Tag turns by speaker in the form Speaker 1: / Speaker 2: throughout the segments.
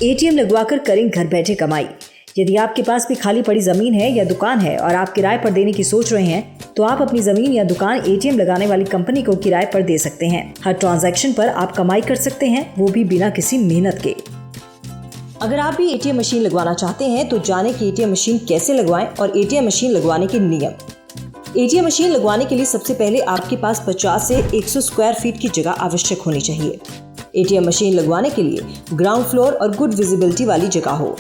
Speaker 1: ATM लगवाकर करें घर बैठे कमाई। यदि आपके पास भी खाली पड़ी जमीन है या दुकान है और आप किराए पर देने की सोच रहे हैं, तो आप अपनी जमीन या दुकान एटीएम लगाने वाली कंपनी को किराए पर दे सकते हैं। हर ट्रांजैक्शन पर आप कमाई कर सकते हैं, वो भी बिना किसी मेहनत के। अगर आप भी एटीएम मशीन लगवाना चाहते हैं तो जानें कि एटीएम मशीन कैसे लगवाएं और एटीएम मशीन लगवाने के नियम। एटीएम मशीन लगवाने के लिए सबसे पहले आपके पास 50 से 100 स्क्वायर फीट की जगह आवश्यक होनी चाहिए। एटीएम मशीन लगवाने के लिए ग्राउंड फ्लोर और गुड विजिबिलिटी वाली जगह हो।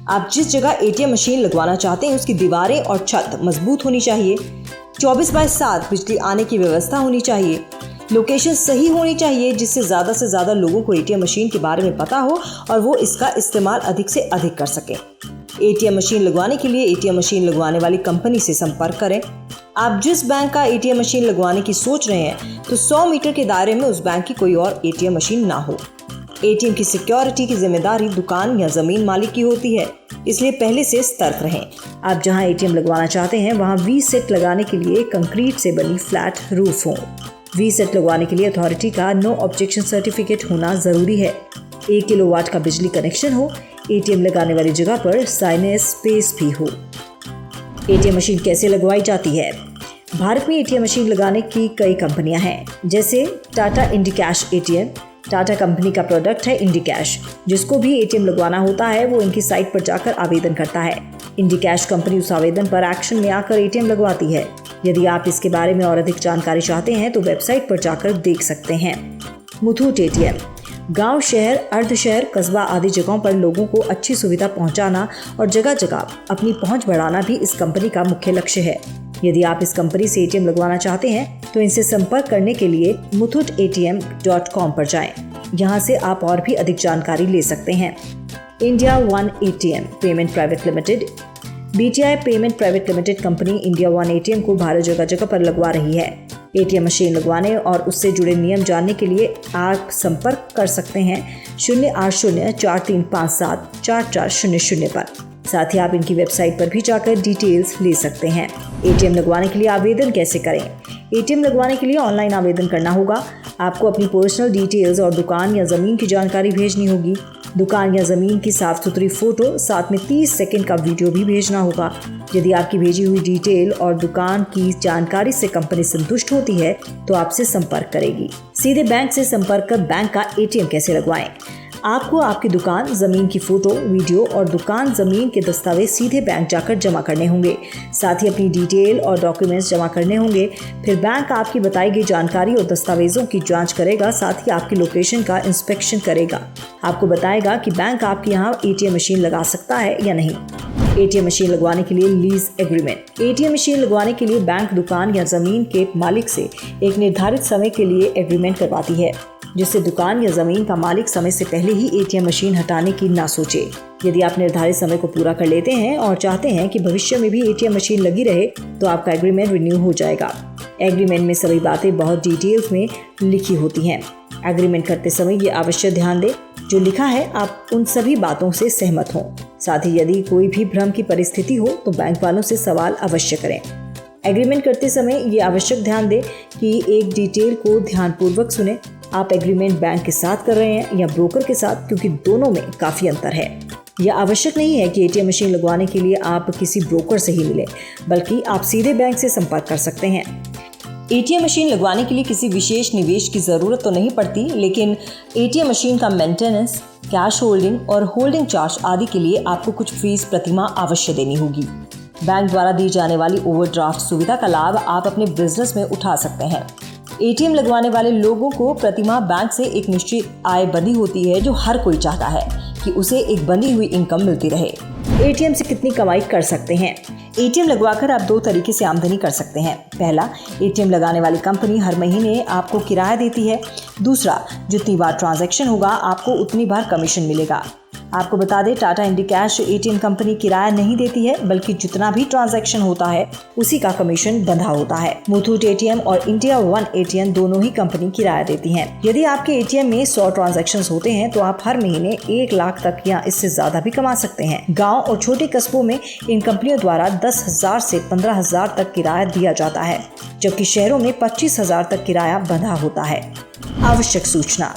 Speaker 1: आप जिस जगह एटीएम मशीन लगवाना चाहते हैं उसकी दीवारें और छत मजबूत होनी चाहिए। 24/7 बिजली आने की व्यवस्था होनी चाहिए। लोकेशन सही होनी चाहिए जिससे ज़्यादा से ज़्यादा लोगों को एटीएम मशीन के बारे में पता हो और वो इसका इस्तेमाल अधिक से अधिक कर सकें। एटीएम मशीन लगवाने के लिए एटीएम मशीन लगवाने वाली कंपनी से संपर्क करें। आप जिस बैंक का एटीएम मशीन लगवाने की सोच रहे हैं तो 100 मीटर के दायरे में उस बैंक की कोई और एटीएम मशीन ना हो। एटीएम की सिक्योरिटी की जिम्मेदारी दुकान या जमीन मालिक की होती है, इसलिए पहले से सतर्क रहें। आप जहां एटीएम लगवाना चाहते हैं वहां वी-सेट लगाने के लिए कंक्रीट से बनी फ्लैट रूफ हो। वी-सेट लगवाने के लिए अथॉरिटी का नो ऑब्जेक्शन सर्टिफिकेट होना जरूरी है। 1 किलोवाट का बिजली कनेक्शन हो। एटीएम लगाने वाली जगह पर साइनेज स्पेस भी हो। एटीएम मशीन कैसे लगवाई जाती है? भारत में एटीएम मशीन लगाने की कई कंपनियां हैं, जैसे Tata Indicash ATM. Tata company का प्रोडक्ट है इंडिकैश। जिसको भी एटीएम लगवाना होता है वो इनकी साइट पर जाकर आवेदन करता है। इंडिकैश कंपनी उस आवेदन पर एक्शन में आकर एटीएम लगवाती है। यदि आप इसके बारे में और अधिक जानकारी चाहते हैं तो वेबसाइट पर जाकर देख सकते हैं। मुथूट एटीएम गांव, शहर, अर्ध शहर, कस्बा आदि जगहों पर लोगों को अच्छी सुविधा पहुंचाना और जगह जगह अपनी पहुंच बढ़ाना भी इस कंपनी का मुख्य लक्ष्य है। यदि आप इस कंपनी से एटीएम लगवाना चाहते हैं तो इनसे संपर्क करने के लिए muthootATM.com पर जाएं। यहां से आप और भी अधिक जानकारी ले सकते हैं। India one ATM payment private limited BTI payment private limited company India one ATM को भारत जगह जगह पर लगवा रही है। एटीएम मशीन लगवाने और उससे जुड़े नियम जानने के लिए आप संपर्क कर सकते हैं 08043574400 पर। साथ ही आप इनकी वेबसाइट पर भी जाकर डिटेल्स ले सकते हैं। एटीएम लगवाने के लिए आवेदन कैसे करें? एटीएम लगवाने के लिए ऑनलाइन आवेदन करना होगा। आपको अपनी पर्सनल डिटेल्स और दुकान या ज़मीन की जानकारी भेजनी होगी। दुकान या ज़मीन की साफ सुथरी फोटो, साथ में 30 सेकंड का वीडियो भी भेजना होगा। यदि आपकी भेजी हुई डिटेल और दुकान की जानकारी से कंपनी संतुष्ट होती है तो आपसे संपर्क करेगी। सीधे बैंक से संपर्क कर बैंक का एटीएम कैसे लगवाएं? आपको आपकी दुकान, जमीन की फोटो, वीडियो और दुकान, जमीन के दस्तावेज सीधे बैंक जाकर जमा करने होंगे। साथ ही अपनी डिटेल और डॉक्यूमेंट्स जमा करने होंगे। फिर बैंक आपकी बताई गई जानकारी और दस्तावेजों की जांच करेगा। साथ ही आपकी लोकेशन का इंस्पेक्शन करेगा। आपको बताएगा कि बैंक आपके यहाँ एटीएम मशीन लगा सकता है या नहीं। एटीएम मशीन लगवाने के लिए लीज एग्रीमेंट। एटीएम मशीन लगवाने के लिए बैंक दुकान या जमीन के मालिक से एक निर्धारित समय के लिए एग्रीमेंट करवाती है, जिससे दुकान या जमीन का मालिक समय से पहले ही एटीएम मशीन हटाने की ना सोचे। यदि आप निर्धारित समय को पूरा कर लेते हैं और चाहते हैं कि भविष्य में भी एटीएम मशीन लगी रहे तो आपका एग्रीमेंट रिन्यू हो जाएगा। एग्रीमेंट में सभी बातें बहुत डिटेल्स में लिखी होती हैं। एग्रीमेंट करते समय ये आवश्यक ध्यान दें जो लिखा है आप उन सभी बातों से सहमत हों। साथ ही यदि कोई भी भ्रम की परिस्थिति हो तो बैंक वालों से सवाल अवश्य करें। एग्रीमेंट करते समय ये आवश्यक ध्यान दें कि एक डिटेल को ध्यानपूर्वक सुने। आप एग्रीमेंट बैंक के साथ कर रहे हैं या ब्रोकर के साथ, क्योंकि दोनों में काफ़ी अंतर है। यह आवश्यक नहीं है कि एटीएम मशीन लगवाने के लिए आप किसी ब्रोकर से ही मिलें, बल्कि आप सीधे बैंक से संपर्क कर सकते हैं। एटीएम मशीन लगवाने के लिए किसी विशेष निवेश की ज़रूरत तो नहीं पड़ती, लेकिन एटीएम मशीन का मेंटेनेंस, कैश होल्डिंग और होल्डिंग चार्ज आदि के लिए आपको कुछ फीस प्रतिमाह अवश्य देनी होगी। बैंक द्वारा दी जाने वाली ओवरड्राफ्ट सुविधा का लाभ आप अपने बिजनेस में उठा सकते हैं। एटीएम लगवाने वाले लोगों को प्रतिमाह बैंक से एक निश्चित आय बंधी होती है, जो हर कोई चाहता है कि उसे एक बंधी हुई इनकम मिलती रहे। एटीएम से कितनी कमाई कर सकते हैं? एटीएम लगवाकर आप 2 तरीके से आमदनी कर सकते हैं। पहला, एटीएम लगाने वाली कंपनी हर महीने आपको किराया देती है। दूसरा, जितनी बार ट्रांजैक्शन होगा आपको उतनी बार कमीशन मिलेगा। आपको बता दें, टाटा इंडिकैश एटीएम कंपनी किराया नहीं देती है, बल्कि जितना भी ट्रांजैक्शन होता है उसी का कमीशन बंधा होता है। मुथूट एटीएम और इंडिया वन एटीएम दोनों ही कंपनी किराया देती हैं। यदि आपके एटीएम में 100 ट्रांजैक्शंस होते हैं तो आप हर महीने 1 लाख तक या इससे ज्यादा भी कमा सकते हैं। गाँव और छोटे कस्बों में इन कंपनियों द्वारा 10,000 से 15,000 तक किराया दिया जाता है, जबकि शहरों में 25,000 तक किराया बंधा होता है। आवश्यक सूचना।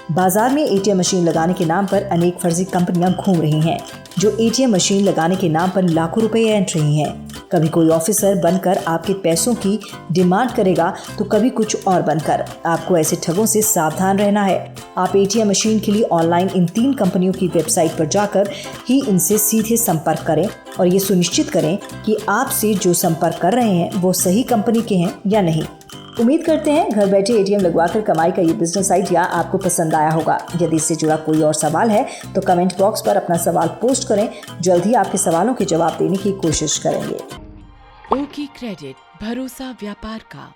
Speaker 1: बाजार में एटीएम मशीन लगाने के नाम पर अनेक फर्जी कंपनियां घूम रही हैं, जो एटीएम मशीन लगाने के नाम पर लाखों रुपए ऐंठ रही हैं। कभी कोई ऑफिसर बनकर आपके पैसों की डिमांड करेगा तो कभी कुछ और बनकर। आपको ऐसे ठगों से सावधान रहना है। आप एटीएम मशीन के लिए ऑनलाइन इन 3 कंपनियों की वेबसाइट पर जाकर ही इनसे सीधे संपर्क करें और ये सुनिश्चित करें कि आपसे जो संपर्क कर रहे हैं वो सही कंपनी के हैं या नहीं। उम्मीद करते हैं घर बैठे एटीएम लगवाकर कमाई का ये बिजनेस आइडिया आपको पसंद आया होगा। यदि इससे जुड़ा कोई और सवाल है तो कमेंट बॉक्स पर अपना सवाल पोस्ट करें। जल्द ही आपके सवालों के जवाब देने की कोशिश करेंगे।
Speaker 2: ओकी क्रेडिट, भरोसा व्यापार का।